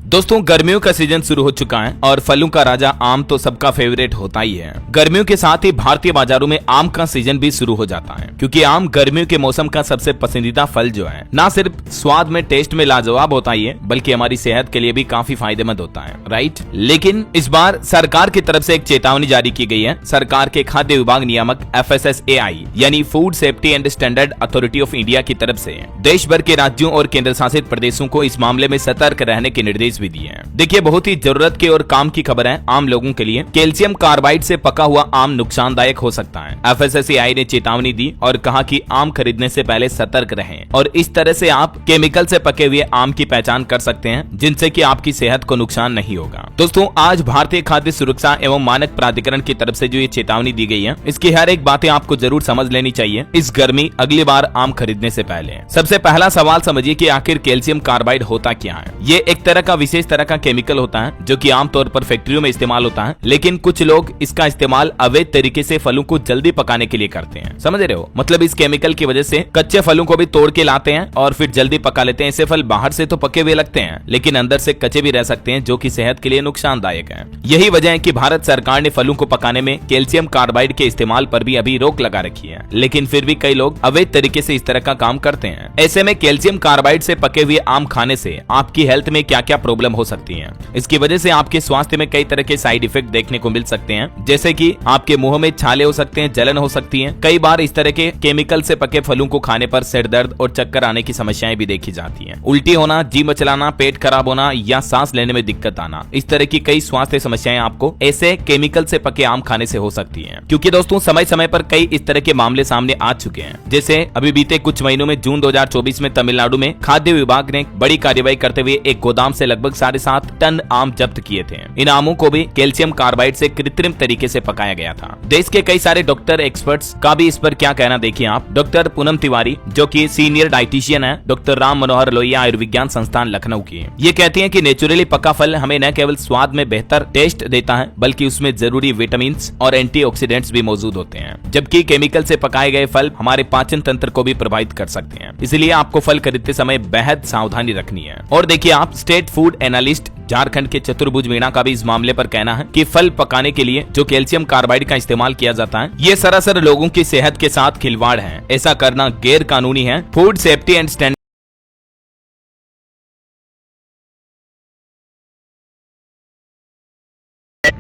दोस्तों गर्मियों का सीजन शुरू हो चुका है और फलों का राजा आम तो सबका फेवरेट होता ही है। गर्मियों के साथ ही भारतीय बाजारों में आम का सीजन भी शुरू हो जाता है, क्योंकि आम गर्मियों के मौसम का सबसे पसंदीदा फल जो है, ना सिर्फ स्वाद में टेस्ट में लाजवाब होता ही है, बल्कि हमारी सेहत के लिए भी काफी फायदेमंद होता है, राइट। लेकिन इस बार सरकार की तरफ से एक चेतावनी जारी की गई है। सरकार के खाद्य विभाग नियामक FSSAI यानी food safety and standard authority of India की तरफ से देश भर के राज्यों और केंद्र शासित प्रदेशों को इस मामले में सतर्क रहने के निर्देश भी दिए हैं। देखिए बहुत ही जरूरत की और काम की खबर है आम लोगों के लिए। कैल्शियम कार्बाइड से पका हुआ आम नुकसानदायक हो सकता है। FSSAI ने चेतावनी दी और कहा कि आम खरीदने से पहले सतर्क रहें और इस तरह से आप केमिकल से पके हुए आम की पहचान कर सकते हैं, जिनसे कि आपकी सेहत को नुकसान नहीं होगा। दोस्तों आज भारतीय खाद्य सुरक्षा एवं मानक प्राधिकरण की तरफ से जो ये चेतावनी दी गई है, इसकी हर एक बातें आपको जरूर समझ लेनी चाहिए इस गर्मी अगली बार आम खरीदने से पहले। सबसे पहला सवाल समझिए कि आखिर कैल्शियम कार्बाइड होता क्या है। ये एक तरह का विशेष तरह का केमिकल होता है जो कि आमतौर पर फैक्ट्रियों में इस्तेमाल होता है, लेकिन कुछ लोग इसका इस्तेमाल अवैध तरीके से फलों को जल्दी पकाने के लिए करते हैं। समझ रहे हो, मतलब इस केमिकल की वजह से कच्चे फलों को भी तोड़ के लाते हैं और फिर जल्दी पका लेते हैं। ऐसे फल बाहर से तो पके हुए लगते हैं, लेकिन अंदर से कच्चे भी रह सकते हैं, जो कि सेहत के लिए नुकसानदायक है। यही वजह है कि भारत सरकार ने फलों को पकाने में कैल्शियम कार्बाइड के इस्तेमाल पर भी अभी रोक लगा रखी है, लेकिन फिर भी कई लोग अवैध तरीके से इस तरह का काम करते हैं। ऐसे में कैल्शियम कार्बाइड से पके हुए आम खाने से आपकी हेल्थ में क्या क्या प्रॉब्लम हो सकती है। इसकी वजह से आपके स्वास्थ्य में कई तरह के साइड इफेक्ट देखने को मिल सकते हैं, जैसे कि आपके मुंह में छाले हो सकते हैं, जलन हो सकती है। कई बार इस तरह के केमिकल से पके फलों को खाने पर सिर दर्द और चक्कर आने की समस्याएं भी देखी जाती हैं। उल्टी होना, जी मचलाना, पेट खराब होना या सांस लेने में दिक्कत आना, इस तरह की कई स्वास्थ्य समस्याएं आपको ऐसे केमिकल से पके आम खाने से हो सकती है। क्योंकि दोस्तों समय समय पर कई इस तरह के मामले सामने आ चुके हैं। जैसे अभी बीते कुछ महीनों में जून 2024 में तमिलनाडु में खाद्य विभाग ने बड़ी कार्रवाई करते हुए एक गोदाम से लगभग 7.5 टन आम जब्त किए थे। इन आमों को भी कैल्शियम कार्बाइड से कृत्रिम तरीके से पकाया गया था। देश के कई सारे डॉक्टर एक्सपर्ट्स का भी इस पर क्या कहना देखिए आप। डॉक्टर पूनम तिवारी जो कि सीनियर डाइटिशियन है डॉक्टर राम मनोहर लोहिया आयुर्विज्ञान संस्थान लखनऊ की, ये कहती हैं कि नेचुरली पका फल हमें न केवल स्वाद में बेहतर टेस्ट देता है, बल्कि उसमें जरूरी विटामिन और एंटीऑक्सीडेंट्स भी मौजूद होते हैं, जबकि केमिकल से पकाए गए फल हमारे पाचन तंत्र को भी प्रभावित कर सकते हैं। इसलिए आपको फल खरीदते समय बेहद सावधानी रखनी है। और देखिए आप स्टेट फूड एनालिस्ट झारखंड के चतुर्भुज मीणा का भी इस मामले पर कहना है कि फल पकाने के लिए जो कैल्शियम कार्बाइड का इस्तेमाल किया जाता है, ये सरासर लोगों की सेहत के साथ खिलवाड़ है। ऐसा करना गैर कानूनी है। फूड सेफ्टी एंड स्टैंडर्ड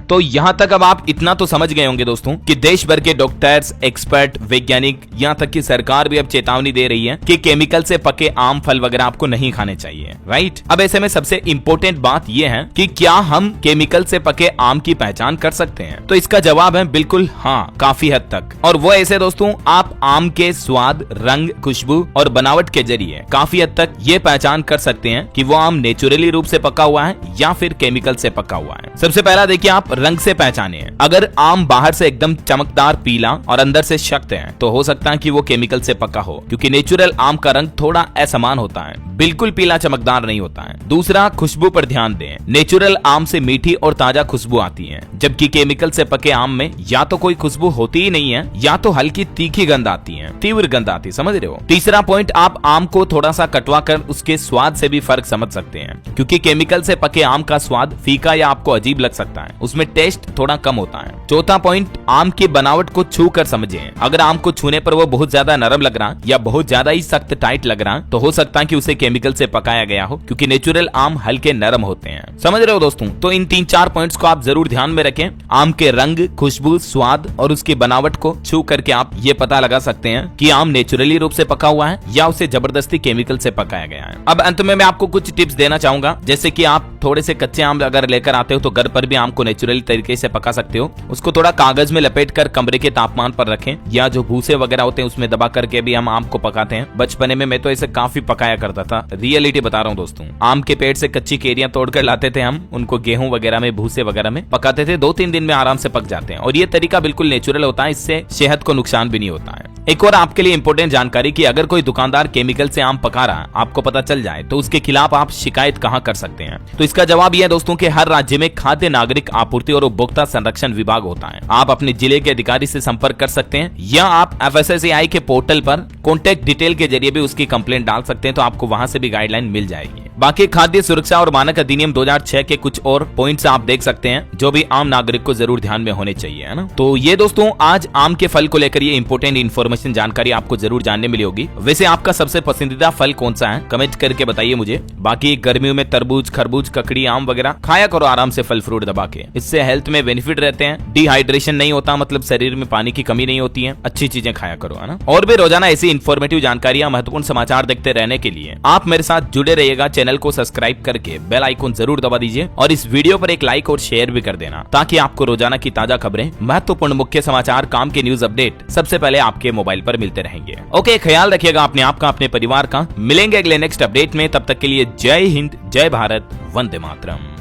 तो यहाँ तक अब आप इतना तो समझ गए होंगे दोस्तों कि देश भर के डॉक्टर्स, एक्सपर्ट, वैज्ञानिक, यहाँ तक कि सरकार भी अब चेतावनी दे रही है कि केमिकल से पके आम फल वगैरह आपको नहीं खाने चाहिए, राइट। अब ऐसे में सबसे इम्पोर्टेंट बात यह है कि क्या हम केमिकल से पके आम की पहचान कर सकते हैं? तो इसका जवाब है बिल्कुल हाँ, काफी हद तक। और वो ऐसे दोस्तों, आप आम के स्वाद, रंग, खुशबू और बनावट के जरिए काफी हद तक ये पहचान कर सकते हैं कि वो आम नेचुरली रूप से पका हुआ है या फिर केमिकल से पका हुआ है। सबसे पहला देखिए आप रंग से पहचाने। अगर आम बाहर से एकदम चमकदार पीला और अंदर से सख्त है, तो हो सकता है कि वो केमिकल से पका हो, क्योंकि नेचुरल आम का रंग थोड़ा असमान होता है, बिल्कुल पीला चमकदार नहीं होता है। दूसरा, खुशबू पर ध्यान दें। नेचुरल आम से मीठी और ताजा खुशबू आती है, जबकि केमिकल से पके आम में या तो कोई खुशबू होती ही नहीं है या तो हल्की तीखी गंध आती है, तीव्र गंध आती है, समझ रहे हो। तीसरा पॉइंट, आप आम को थोड़ा सा कटवा कर उसके स्वाद से भी फर्क समझ सकते हैं, क्योंकि केमिकल से पके आम का स्वाद फीका या आपको अजीब लग सकता है, उसमें टेस्ट थोड़ा कम होता है। चौथा पॉइंट, आम की बनावट को छू कर समझें। अगर आम को छूने पर वो बहुत ज्यादा नरम लग रहा या बहुत ज्यादा ही सख्त टाइट लग रहा, तो हो सकता है कि उसे केमिकल से पकाया गया हो, क्योंकि नेचुरल आम हल्के नरम होते हैं। समझ रहे हो दोस्तों। तो इन 3-4 पॉइंट्स को आप जरूर ध्यान में रखें। आम के रंग, खुशबू, स्वाद और उसकी बनावट को छू करके आप ये पता लगा सकते हैं कि आम नेचुरली रूप से पका हुआ है या उसे जबरदस्ती केमिकल से पकाया गया है। अब अंत में मैं आपको कुछ टिप्स देना चाहूंगा, जैसे कि आप थोड़े से कच्चे आम अगर लेकर आते हो तो घर पर भी आम को नेचुरली तरीके से पका सकते हो। उसको थोड़ा कागज में लपेटकर कमरे के तापमान पर रखें, या जो भूसे वगैरह होते हैं उसमें दबा करके भी हम आम को पकाते हैं। बचपने में मैं तो इसे काफी पकाया करता था, रियलिटी बता रहा हूँ दोस्तों। आम के पेड़ से कच्ची केरियां तोड़कर लाते थे हम, उनको गेहूं वगैरह में, भूसे वगैरह में पकाते थे। 2-3 दिन में आराम से पक जाते हैं और ये तरीका बिल्कुल नेचुरल होता है, इससे सेहत को नुकसान भी नहीं होता है। एक और आपके लिए इंपॉर्टेंट जानकारी कि अगर कोई दुकानदार केमिकल से आम पका रहा है, आपको पता चल जाए, तो उसके खिलाफ आप शिकायत कहां कर सकते हैं? तो इसका जवाब यह है दोस्तों कि हर राज्य में खाद्य नागरिक आपूर्ति और उपभोक्ता संरक्षण विभाग होता है। आप अपने जिले के अधिकारी से संपर्क कर सकते हैं, या आप FSSAI के पोर्टल पर कॉन्टैक्ट डिटेल के जरिए भी उसकी कंप्लेंट डाल सकते हैं, तो आपको वहां से भी गाइडलाइन मिल जाएगी। बाकी खाद्य सुरक्षा और मानक अधिनियम 2006 के कुछ और पॉइंट्स आप देख सकते हैं जो भी आम नागरिक को जरूर ध्यान में होने चाहिए, है ना। तो ये दोस्तों आज आम के फल को लेकर ये इंपोर्टेंट इन्फॉर्मेशन जानकारी आपको जरूर जानने मिली होगी। वैसे आपका सबसे पसंदीदा फल कौन सा है कमेंट करके बताइए मुझे। बाकी गर्मियों में तरबूज, खरबूज, ककड़ी, आम वगैरह खाया करो आराम से फल फ्रूट दबा के, इससे हेल्थ में बेनिफिट रहते हैं, डिहाइड्रेशन नहीं होता, मतलब शरीर में पानी की कमी नहीं होती है, अच्छी चीजें खाया करो, है ना। और भी रोजाना ऐसी इन्फॉर्मेटिव जानकारियां, महत्वपूर्ण समाचार देखते रहने के लिए आप मेरे साथ जुड़े रहिएगा। चैनल को सब्सक्राइब करके बेल आइकन जरूर दबा दीजिए और इस वीडियो पर एक लाइक और शेयर भी कर देना ताकि आपको रोजाना की ताजा खबरें, महत्वपूर्ण मुख्य समाचार, काम के न्यूज अपडेट सबसे पहले आपके मोबाइल पर मिलते रहेंगे। ओके, ख्याल रखिएगा अपने आप का, अपने परिवार का। मिलेंगे अगले नेक्स्ट अपडेट में, तब तक के लिए जय हिंद, जय भारत, वंदे मातरम।